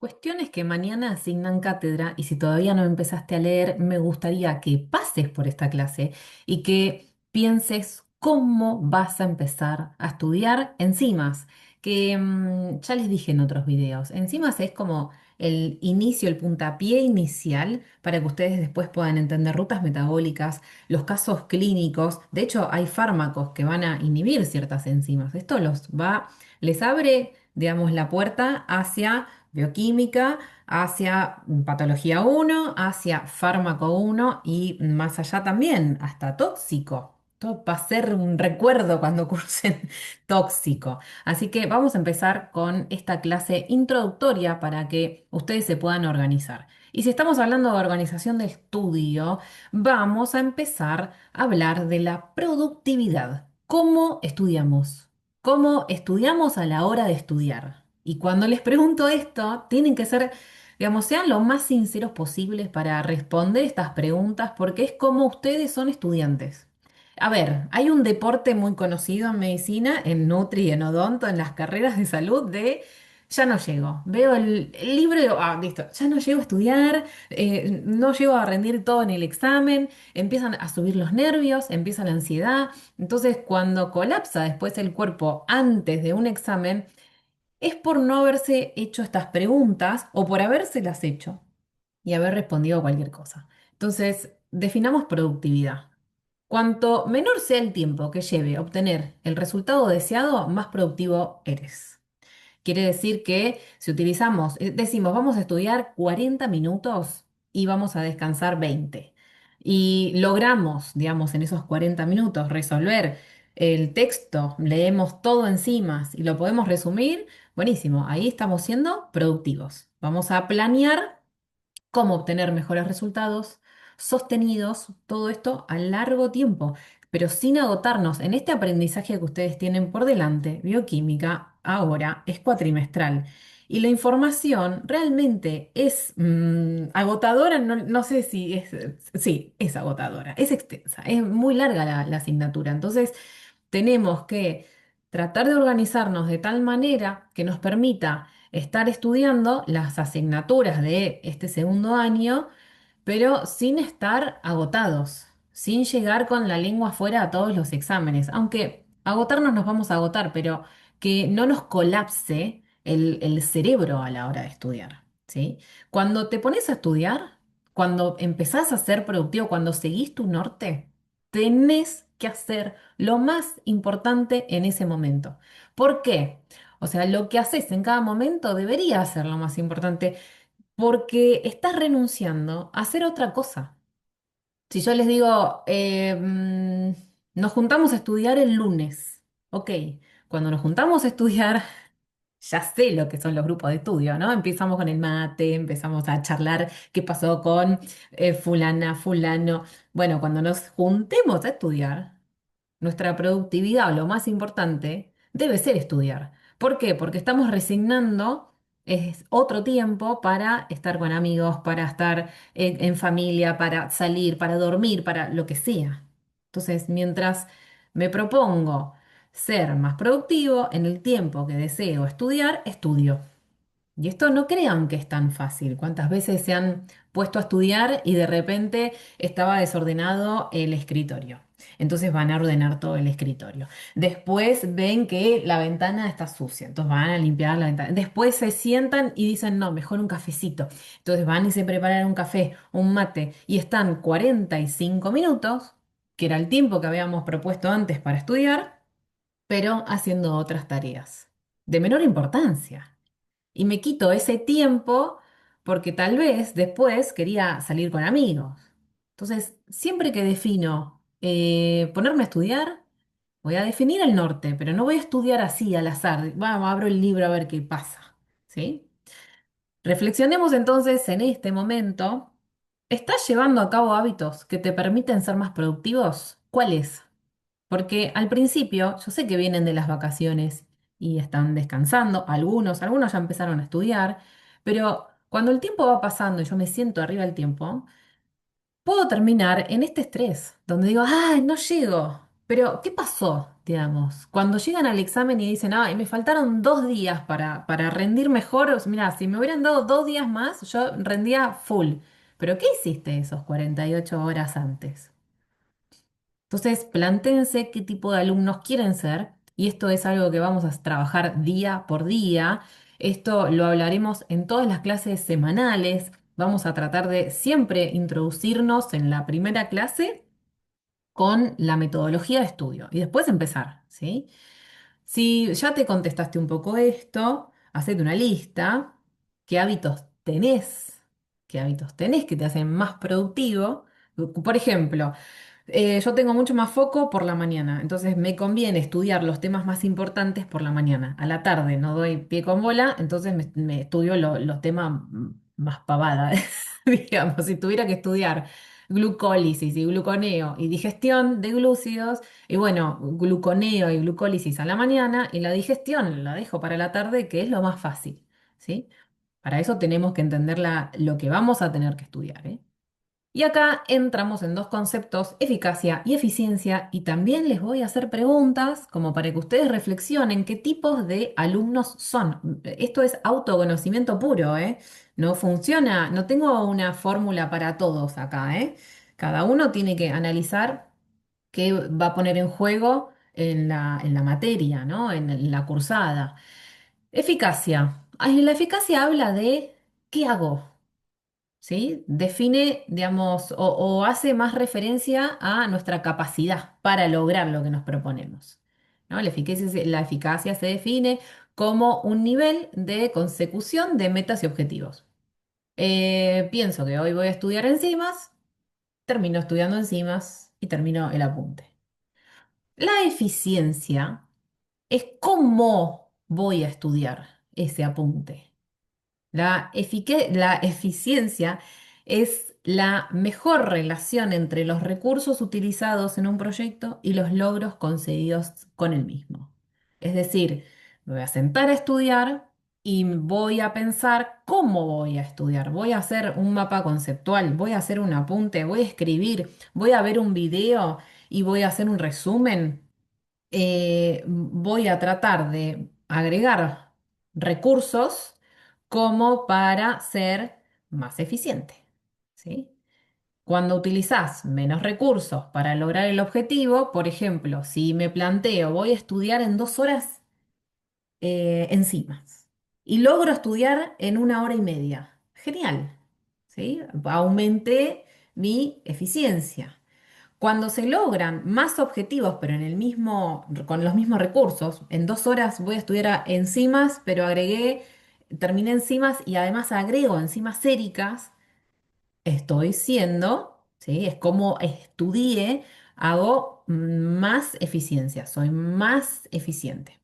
Cuestión es que mañana asignan cátedra y si todavía no empezaste a leer, me gustaría que pases por esta clase y que pienses cómo vas a empezar a estudiar enzimas, que ya les dije en otros videos, enzimas es como el inicio, el puntapié inicial para que ustedes después puedan entender rutas metabólicas, los casos clínicos. De hecho, hay fármacos que van a inhibir ciertas enzimas. Les abre, digamos, la puerta hacia bioquímica, hacia patología uno, hacia fármaco uno y más allá también, hasta tóxico. Todo va a ser un recuerdo cuando cursen tóxico. Así que vamos a empezar con esta clase introductoria para que ustedes se puedan organizar. Y si estamos hablando de organización de estudio, vamos a empezar a hablar de la productividad. ¿Cómo estudiamos? ¿Cómo estudiamos a la hora de estudiar? Y cuando les pregunto esto, tienen que ser, digamos, sean lo más sinceros posibles para responder estas preguntas porque es como ustedes son estudiantes. A ver, hay un deporte muy conocido en medicina, en Nutri y en Odonto, en las carreras de salud de ya no llego. Veo el libro y digo, listo, ya no llego a estudiar, no llego a rendir todo en el examen, empiezan a subir los nervios, empieza la ansiedad. Entonces, cuando colapsa después el cuerpo antes de un examen, es por no haberse hecho estas preguntas o por habérselas hecho y haber respondido cualquier cosa. Entonces, definamos productividad. Cuanto menor sea el tiempo que lleve a obtener el resultado deseado, más productivo eres. Quiere decir que si utilizamos, decimos, vamos a estudiar 40 minutos y vamos a descansar 20. Y logramos, digamos, en esos 40 minutos resolver el texto, leemos todo encima y lo podemos resumir, buenísimo, ahí estamos siendo productivos. Vamos a planear cómo obtener mejores resultados sostenidos, todo esto a largo tiempo, pero sin agotarnos. En este aprendizaje que ustedes tienen por delante, bioquímica, ahora es cuatrimestral. Y la información realmente es agotadora, no sé si es, sí, es agotadora, es extensa, es muy larga la asignatura. Entonces, tenemos que tratar de organizarnos de tal manera que nos permita estar estudiando las asignaturas de este segundo año, pero sin estar agotados, sin llegar con la lengua afuera a todos los exámenes. Aunque agotarnos nos vamos a agotar, pero que no nos colapse el cerebro a la hora de estudiar, ¿sí? Cuando te pones a estudiar, cuando empezás a ser productivo, cuando seguís tu norte, tenés que hacer lo más importante en ese momento. ¿Por qué? O sea, lo que haces en cada momento debería ser lo más importante porque estás renunciando a hacer otra cosa. Si yo les digo, nos juntamos a estudiar el lunes, ok, cuando nos juntamos a estudiar, ya sé lo que son los grupos de estudio, ¿no? Empezamos con el mate, empezamos a charlar qué pasó con fulana, fulano. Bueno, cuando nos juntemos a estudiar, nuestra productividad, o lo más importante, debe ser estudiar. ¿Por qué? Porque estamos resignando otro tiempo para estar con amigos, para estar en familia, para salir, para dormir, para lo que sea. Entonces, mientras me propongo ser más productivo en el tiempo que deseo estudiar, estudio. Y esto no crean que es tan fácil. ¿Cuántas veces se han puesto a estudiar y de repente estaba desordenado el escritorio? Entonces van a ordenar todo el escritorio. Después ven que la ventana está sucia, entonces van a limpiar la ventana. Después se sientan y dicen, no, mejor un cafecito. Entonces van y se preparan un café, un mate, y están 45 minutos, que era el tiempo que habíamos propuesto antes para estudiar, pero haciendo otras tareas de menor importancia y me quito ese tiempo porque tal vez después quería salir con amigos. Entonces, siempre que defino ponerme a estudiar, voy a definir el norte, pero no voy a estudiar así al azar. Vamos, abro el libro a ver qué pasa. ¿Sí? Reflexionemos entonces en este momento. ¿Estás llevando a cabo hábitos que te permiten ser más productivos? ¿Cuáles? Porque al principio, yo sé que vienen de las vacaciones y están descansando, algunos ya empezaron a estudiar, pero cuando el tiempo va pasando y yo me siento arriba del tiempo, puedo terminar en este estrés, donde digo, ¡ay, no llego! Pero, ¿qué pasó? digamos. Cuando llegan al examen y dicen, ay, me faltaron 2 días para rendir mejor, mira, si me hubieran dado 2 días más, yo rendía full. Pero ¿qué hiciste esos 48 horas antes? Entonces, plantéense qué tipo de alumnos quieren ser, y esto es algo que vamos a trabajar día por día. Esto lo hablaremos en todas las clases semanales. Vamos a tratar de siempre introducirnos en la primera clase con la metodología de estudio y después empezar, ¿sí? Si ya te contestaste un poco esto, hacete una lista. ¿Qué hábitos tenés? ¿Qué hábitos tenés que te hacen más productivo? Por ejemplo, yo tengo mucho más foco por la mañana, entonces me conviene estudiar los temas más importantes por la mañana. A la tarde no doy pie con bola, entonces me estudio los temas más pavada, digamos. Si tuviera que estudiar glucólisis y gluconeo y digestión de glúcidos, y bueno, gluconeo y glucólisis a la mañana y la digestión la dejo para la tarde, que es lo más fácil, ¿sí? Para eso tenemos que entender lo que vamos a tener que estudiar, ¿eh? Y acá entramos en dos conceptos, eficacia y eficiencia, y también les voy a hacer preguntas como para que ustedes reflexionen qué tipos de alumnos son. Esto es autoconocimiento puro, ¿eh? No funciona, no tengo una fórmula para todos acá, ¿eh? Cada uno tiene que analizar qué va a poner en juego en la materia, ¿no? En la cursada. Eficacia. Ay, la eficacia habla de ¿qué hago? ¿Sí? Define, digamos, o hace más referencia a nuestra capacidad para lograr lo que nos proponemos, ¿no? La eficacia se define como un nivel de consecución de metas y objetivos. Pienso que hoy voy a estudiar enzimas, termino estudiando enzimas y termino el apunte. La eficiencia es cómo voy a estudiar ese apunte. La eficiencia es la mejor relación entre los recursos utilizados en un proyecto y los logros conseguidos con el mismo. Es decir, me voy a sentar a estudiar y voy a pensar cómo voy a estudiar. Voy a hacer un mapa conceptual, voy a hacer un apunte, voy a escribir, voy a ver un video y voy a hacer un resumen. Voy a tratar de agregar recursos como para ser más eficiente, ¿sí? Cuando utilizás menos recursos para lograr el objetivo, por ejemplo, si me planteo voy a estudiar en 2 horas enzimas y logro estudiar en 1 hora y media, genial, ¿sí? Aumenté mi eficiencia. Cuando se logran más objetivos, pero con los mismos recursos, en 2 horas voy a estudiar enzimas, pero terminé enzimas y además agrego enzimas séricas, estoy siendo, ¿sí? Es como estudié, hago más eficiencia, soy más eficiente.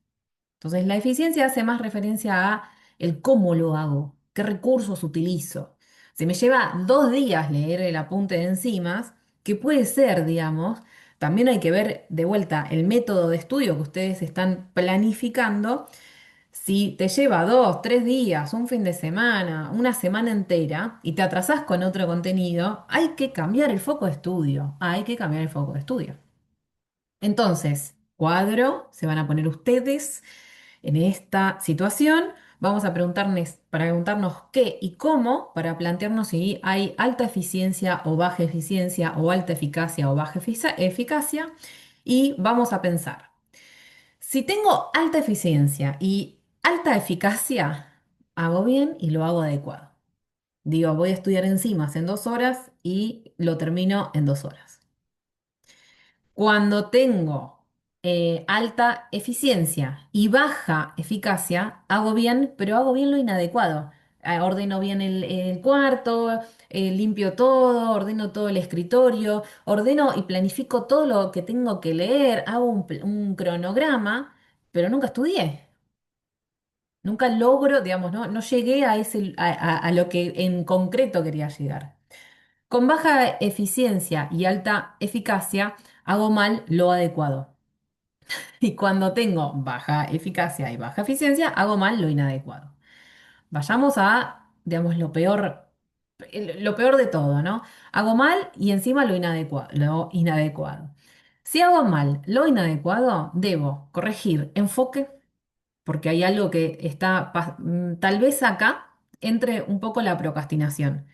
Entonces, la eficiencia hace más referencia a el cómo lo hago, qué recursos utilizo. Se me lleva 2 días leer el apunte de enzimas, que puede ser, digamos, también hay que ver de vuelta el método de estudio que ustedes están planificando. Si te lleva 2, 3 días, un fin de semana, una semana entera y te atrasás con otro contenido, hay que cambiar el foco de estudio. Hay que cambiar el foco de estudio. Entonces, cuadro, se van a poner ustedes en esta situación. Vamos a preguntarnos qué y cómo para plantearnos si hay alta eficiencia o baja eficiencia o alta eficacia o baja eficacia. Y vamos a pensar, si tengo alta eficiencia y alta eficacia, hago bien y lo hago adecuado. Digo, voy a estudiar enzimas en 2 horas y lo termino en 2 horas. Cuando tengo alta eficiencia y baja eficacia, hago bien, pero hago bien lo inadecuado. Ordeno bien el cuarto, limpio todo, ordeno todo el escritorio, ordeno y planifico todo lo que tengo que leer, hago un cronograma, pero nunca estudié. Nunca logro, digamos, no llegué a lo que en concreto quería llegar. Con baja eficiencia y alta eficacia, hago mal lo adecuado. Y cuando tengo baja eficacia y baja eficiencia, hago mal lo inadecuado. Vayamos a, digamos, lo peor de todo, ¿no? Hago mal y encima lo inadecuado, lo inadecuado. Si hago mal lo inadecuado, debo corregir enfoque, porque hay algo que está, tal vez acá entre un poco la procrastinación.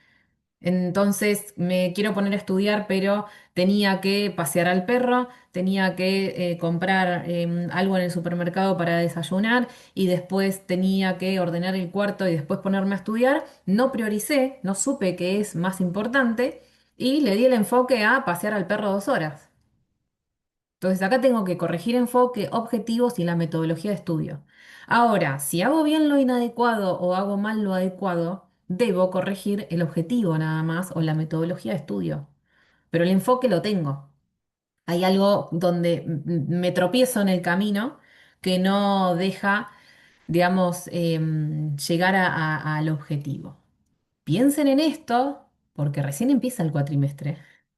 Entonces me quiero poner a estudiar, pero tenía que pasear al perro, tenía que comprar algo en el supermercado para desayunar y después tenía que ordenar el cuarto y después ponerme a estudiar. No prioricé, no supe qué es más importante y le di el enfoque a pasear al perro 2 horas. Entonces acá tengo que corregir enfoque, objetivos y la metodología de estudio. Ahora, si hago bien lo inadecuado o hago mal lo adecuado, debo corregir el objetivo nada más o la metodología de estudio. Pero el enfoque lo tengo. Hay algo donde me tropiezo en el camino que no deja, digamos, llegar al objetivo. Piensen en esto porque recién empieza el cuatrimestre.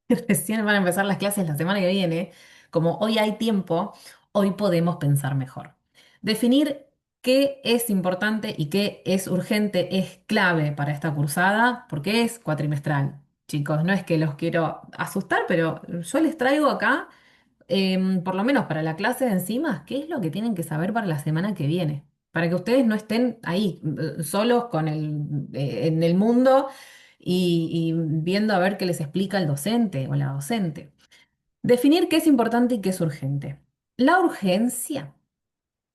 Recién van a empezar las clases la semana que viene. Como hoy hay tiempo, hoy podemos pensar mejor. Definir qué es importante y qué es urgente es clave para esta cursada porque es cuatrimestral. Chicos, no es que los quiero asustar, pero yo les traigo acá por lo menos para la clase de enzimas, ¿qué es lo que tienen que saber para la semana que viene? Para que ustedes no estén ahí solos en el mundo y viendo a ver qué les explica el docente o la docente. Definir qué es importante y qué es urgente. La urgencia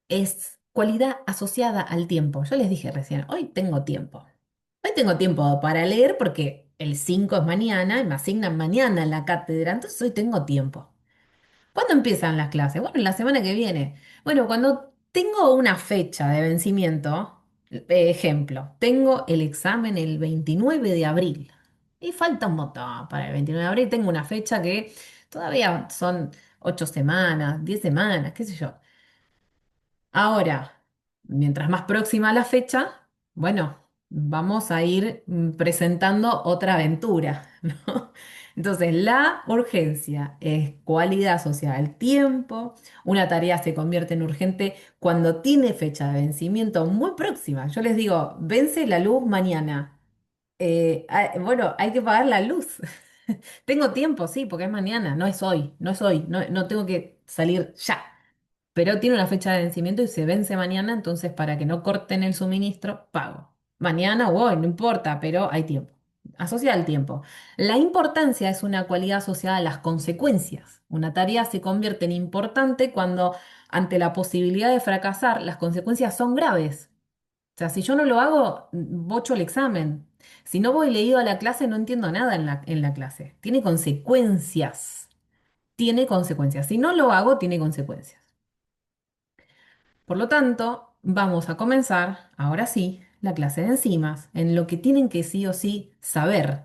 es cualidad asociada al tiempo. Yo les dije recién, hoy tengo tiempo. Hoy tengo tiempo para leer porque el 5 es mañana y me asignan mañana en la cátedra, entonces hoy tengo tiempo. ¿Cuándo empiezan las clases? Bueno, la semana que viene. Bueno, cuando tengo una fecha de vencimiento, ejemplo, tengo el examen el 29 de abril y falta un montón para el 29 de abril. Tengo una fecha que todavía son 8 semanas, 10 semanas, qué sé yo. Ahora, mientras más próxima la fecha, bueno, vamos a ir presentando otra aventura, ¿no? Entonces, la urgencia es cualidad asociada al tiempo. Una tarea se convierte en urgente cuando tiene fecha de vencimiento muy próxima. Yo les digo, vence la luz mañana. Bueno, hay que pagar la luz. Tengo tiempo, sí, porque es mañana, no es hoy, no es hoy, no, no tengo que salir ya, pero tiene una fecha de vencimiento y se vence mañana, entonces para que no corten el suministro, pago. Mañana o hoy, no importa, pero hay tiempo. Asociada al tiempo. La importancia es una cualidad asociada a las consecuencias. Una tarea se convierte en importante cuando, ante la posibilidad de fracasar, las consecuencias son graves. O sea, si yo no lo hago, bocho el examen. Si no voy leído a la clase, no entiendo nada en la clase. Tiene consecuencias. Tiene consecuencias. Si no lo hago, tiene consecuencias. Por lo tanto, vamos a comenzar, ahora sí, la clase de enzimas, en lo que tienen que sí o sí saber.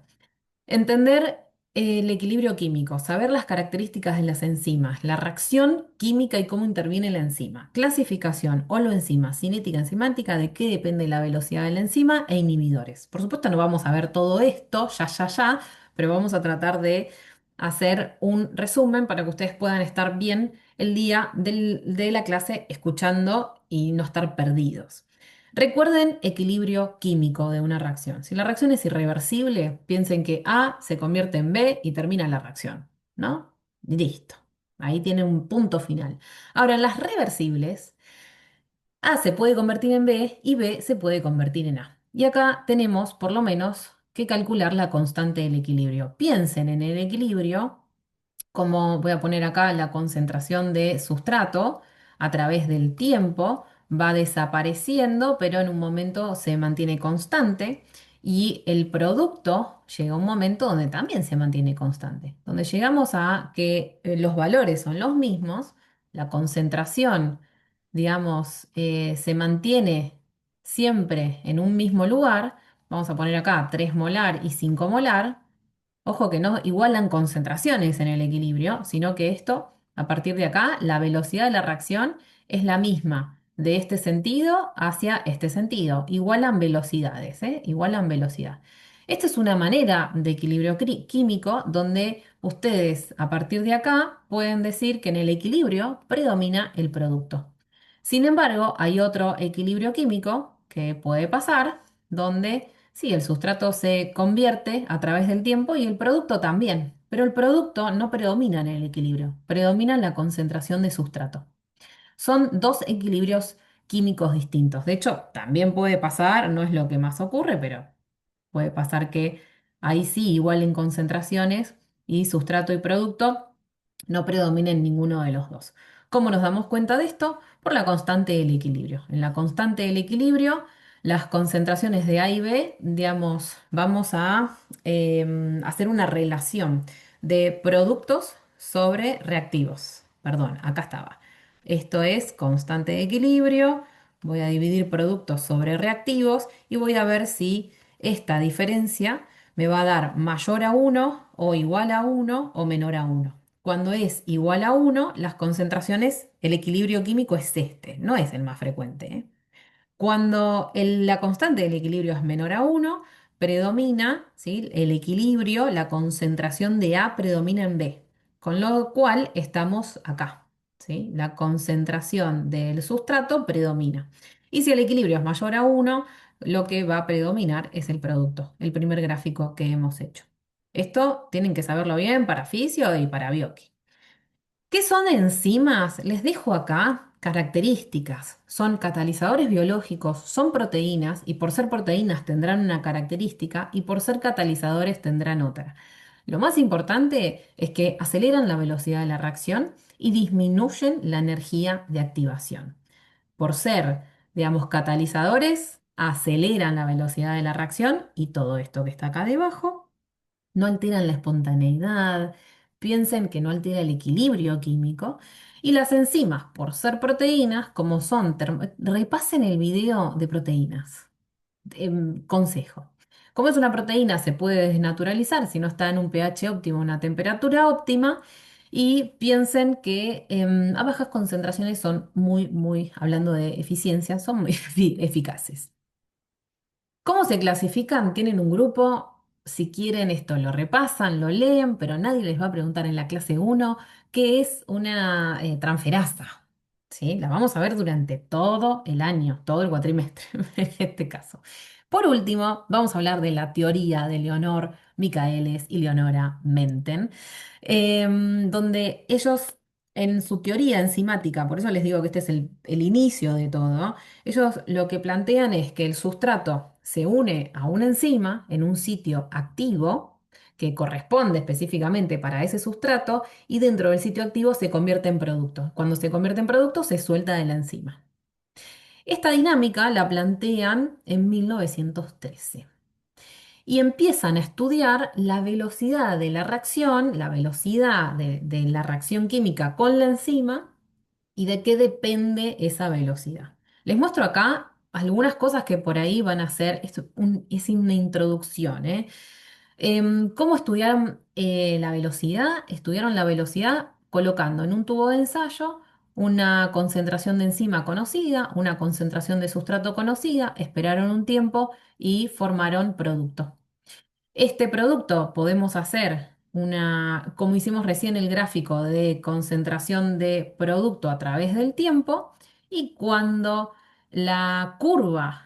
Entender el equilibrio químico, saber las características de las enzimas, la reacción química y cómo interviene la enzima. Clasificación, holoenzima, cinética enzimática, de qué depende la velocidad de la enzima e inhibidores. Por supuesto, no vamos a ver todo esto ya, pero vamos a tratar de hacer un resumen para que ustedes puedan estar bien el día de la clase escuchando y no estar perdidos. Recuerden equilibrio químico de una reacción. Si la reacción es irreversible, piensen que A se convierte en B y termina la reacción, ¿no? Listo. Ahí tiene un punto final. Ahora, en las reversibles, A se puede convertir en B y B se puede convertir en A. Y acá tenemos, por lo menos, que calcular la constante del equilibrio. Piensen en el equilibrio como voy a poner acá la concentración de sustrato a través del tiempo, va desapareciendo, pero en un momento se mantiene constante y el producto llega a un momento donde también se mantiene constante, donde llegamos a que los valores son los mismos, la concentración, digamos, se mantiene siempre en un mismo lugar. Vamos a poner acá 3 molar y 5 molar. Ojo que no igualan concentraciones en el equilibrio, sino que esto, a partir de acá, la velocidad de la reacción es la misma de este sentido hacia este sentido. Igualan velocidades, ¿eh? Igualan velocidad. Esta es una manera de equilibrio químico donde ustedes, a partir de acá, pueden decir que en el equilibrio predomina el producto. Sin embargo, hay otro equilibrio químico que puede pasar donde sí, el sustrato se convierte a través del tiempo y el producto también, pero el producto no predomina en el equilibrio, predomina en la concentración de sustrato. Son dos equilibrios químicos distintos. De hecho, también puede pasar, no es lo que más ocurre, pero puede pasar que ahí sí, igual en concentraciones y sustrato y producto, no predominen ninguno de los dos. ¿Cómo nos damos cuenta de esto? Por la constante del equilibrio. En la constante del equilibrio, las concentraciones de A y B, digamos, vamos a hacer una relación de productos sobre reactivos. Perdón, acá estaba. Esto es constante de equilibrio. Voy a dividir productos sobre reactivos y voy a ver si esta diferencia me va a dar mayor a uno o igual a uno o menor a uno. Cuando es igual a uno, las concentraciones, el equilibrio químico es este, no es el más frecuente, ¿eh? Cuando la constante del equilibrio es menor a uno, predomina, ¿sí? El equilibrio, la concentración de A predomina en B, con lo cual estamos acá, ¿sí? La concentración del sustrato predomina. Y si el equilibrio es mayor a uno, lo que va a predominar es el producto, el primer gráfico que hemos hecho. Esto tienen que saberlo bien para fisio y para bioqui. ¿Qué son enzimas? Les dejo acá características. Son catalizadores biológicos, son proteínas y por ser proteínas tendrán una característica y por ser catalizadores tendrán otra. Lo más importante es que aceleran la velocidad de la reacción y disminuyen la energía de activación. Por ser, digamos, catalizadores, aceleran la velocidad de la reacción y todo esto que está acá debajo no alteran la espontaneidad, piensen que no altera el equilibrio químico. Y las enzimas, por ser proteínas, como son, repasen el video de proteínas. Consejo. Como es una proteína, se puede desnaturalizar si no está en un pH óptimo, una temperatura óptima. Y piensen que a bajas concentraciones son muy, hablando de eficiencia, son muy eficaces. ¿Cómo se clasifican? Tienen un grupo, si quieren esto lo repasan, lo leen, pero nadie les va a preguntar en la clase uno qué es una transferasa. ¿Sí? La vamos a ver durante todo el año, todo el cuatrimestre en este caso. Por último, vamos a hablar de la teoría de Leonor Michaelis y Leonora Menten, donde ellos en su teoría enzimática, por eso les digo que este es el inicio de todo, ellos lo que plantean es que el sustrato se une a una enzima en un sitio activo que corresponde específicamente para ese sustrato y dentro del sitio activo se convierte en producto. Cuando se convierte en producto se suelta de la enzima. Esta dinámica la plantean en 1913 y empiezan a estudiar la velocidad de la reacción, la velocidad de la reacción química con la enzima y de qué depende esa velocidad. Les muestro acá algunas cosas que por ahí van a ser, esto es una introducción, ¿eh? ¿Cómo estudiaron la velocidad? Estudiaron la velocidad colocando en un tubo de ensayo una concentración de enzima conocida, una concentración de sustrato conocida, esperaron un tiempo y formaron producto. Este producto podemos hacer como hicimos recién el gráfico de concentración de producto a través del tiempo, y cuando la curva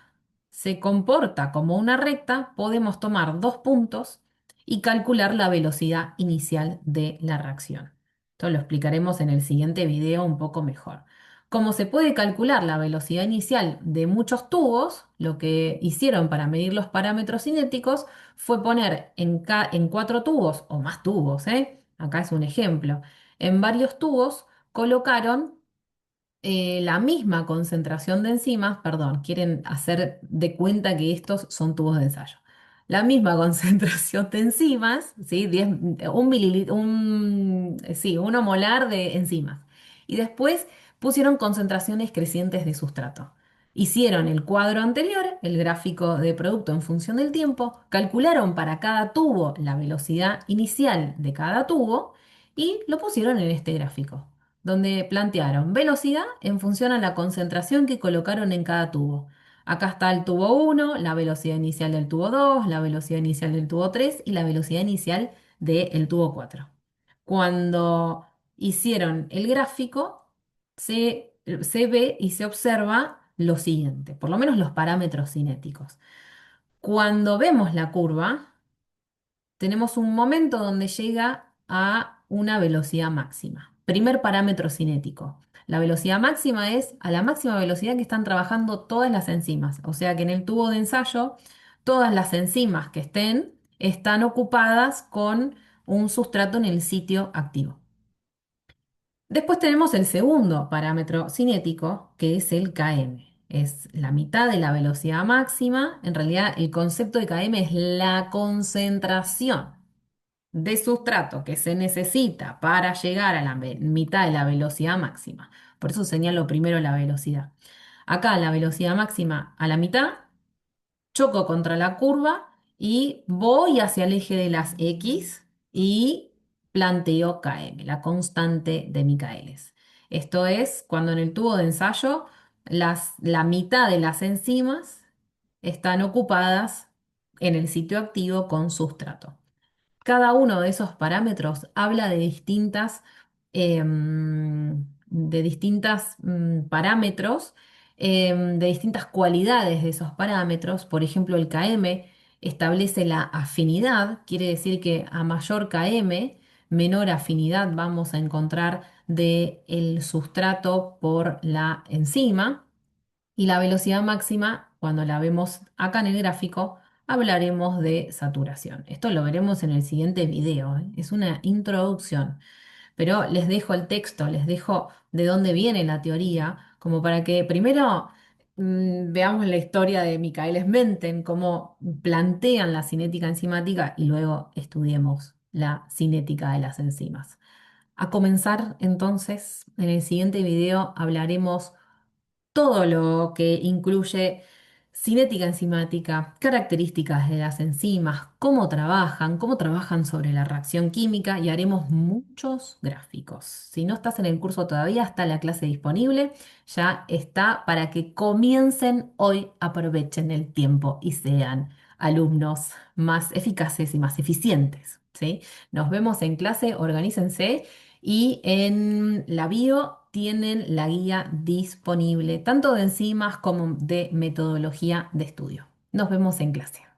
se comporta como una recta, podemos tomar dos puntos y calcular la velocidad inicial de la reacción. Esto lo explicaremos en el siguiente video un poco mejor. Como se puede calcular la velocidad inicial de muchos tubos, lo que hicieron para medir los parámetros cinéticos fue poner en cuatro tubos o más tubos, ¿eh? Acá es un ejemplo. En varios tubos colocaron la misma concentración de enzimas, perdón, quieren hacer de cuenta que estos son tubos de ensayo. La misma concentración de enzimas, ¿sí? Un mililitro, sí, 1 molar de enzimas. Y después pusieron concentraciones crecientes de sustrato. Hicieron el cuadro anterior, el gráfico de producto en función del tiempo, calcularon para cada tubo la velocidad inicial de cada tubo y lo pusieron en este gráfico donde plantearon velocidad en función a la concentración que colocaron en cada tubo. Acá está el tubo uno, la velocidad inicial del tubo 2, la velocidad inicial del tubo 3 y la velocidad inicial del tubo 4. Cuando hicieron el gráfico, se ve y se observa lo siguiente, por lo menos los parámetros cinéticos. Cuando vemos la curva, tenemos un momento donde llega a una velocidad máxima. Primer parámetro cinético. La velocidad máxima es a la máxima velocidad que están trabajando todas las enzimas. O sea que en el tubo de ensayo, todas las enzimas que están ocupadas con un sustrato en el sitio activo. Después tenemos el segundo parámetro cinético, que es el km. Es la mitad de la velocidad máxima. En realidad, el concepto de km es la concentración de sustrato que se necesita para llegar a la mitad de la velocidad máxima. Por eso señalo primero la velocidad. Acá la velocidad máxima a la mitad, choco contra la curva y voy hacia el eje de las X y planteo km, la constante de Michaelis. Esto es cuando en el tubo de ensayo la mitad de las enzimas están ocupadas en el sitio activo con sustrato. Cada uno de esos parámetros habla de distintas parámetros, de distintas cualidades de esos parámetros. Por ejemplo, el km establece la afinidad, quiere decir que a mayor km, menor afinidad vamos a encontrar del sustrato por la enzima. Y la velocidad máxima, cuando la vemos acá en el gráfico, hablaremos de saturación. Esto lo veremos en el siguiente video, ¿eh? Es una introducción, pero les dejo el texto, les dejo de dónde viene la teoría, como para que primero veamos la historia de Michaelis Menten, cómo plantean la cinética enzimática y luego estudiemos la cinética de las enzimas. A comenzar entonces, en el siguiente video hablaremos todo lo que incluye cinética enzimática, características de las enzimas, cómo trabajan sobre la reacción química y haremos muchos gráficos. Si no estás en el curso todavía, está la clase disponible, ya está para que comiencen hoy, aprovechen el tiempo y sean alumnos más eficaces y más eficientes, ¿sí? Nos vemos en clase, organícense. Y en la bio tienen la guía disponible, tanto de enzimas como de metodología de estudio. Nos vemos en clase.